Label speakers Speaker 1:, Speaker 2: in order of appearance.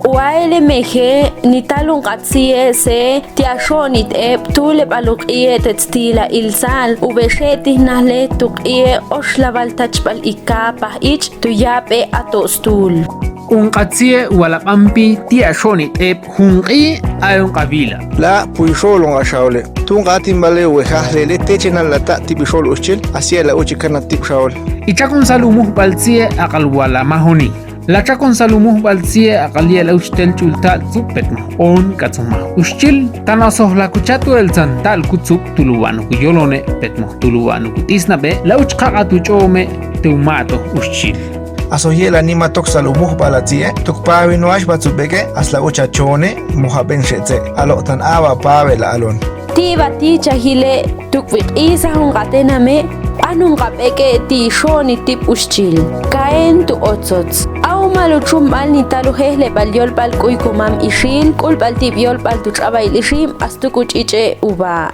Speaker 1: Waele meje ni talun qatsie se tiashonit tule baluqie tetstila ilsal ubesheti nahle tuqie oshlaval tachbal ikapa ich tuyape atostul.
Speaker 2: Unqatsie walaqampi tiashonit hunqi ayun qabila.
Speaker 3: La puisholo ashaule. Tunqatin bale wejahlele techenal lata tipishol uchil hacia la uchikana tipshaol.
Speaker 2: Ichakun salumuh baltsie aqal wala mahoni. La chakon salumuh baltsie aqalia la uchtel chulta zupetma on katsuma uchil tanasoh la kuchatu el santal kutsup tuluwanu kuyolone petmo tuluwanu kutisna be la uchqa tuchome teumato uchil.
Speaker 3: Asohiel anima tok salumuh balatzie tok pawe noash batsubeke asla uchachone muhaben shetse alotan aba pawe la alon.
Speaker 1: Tiba ti chahile tukwik isa hungatena me anun kapeke ti shoni tip ushchil kaen tu otsots au maluchum mal ni talu hehle balyol bal kuy kumam ishil kul bal tip yol bal tuch abail ishim astukuch iche uba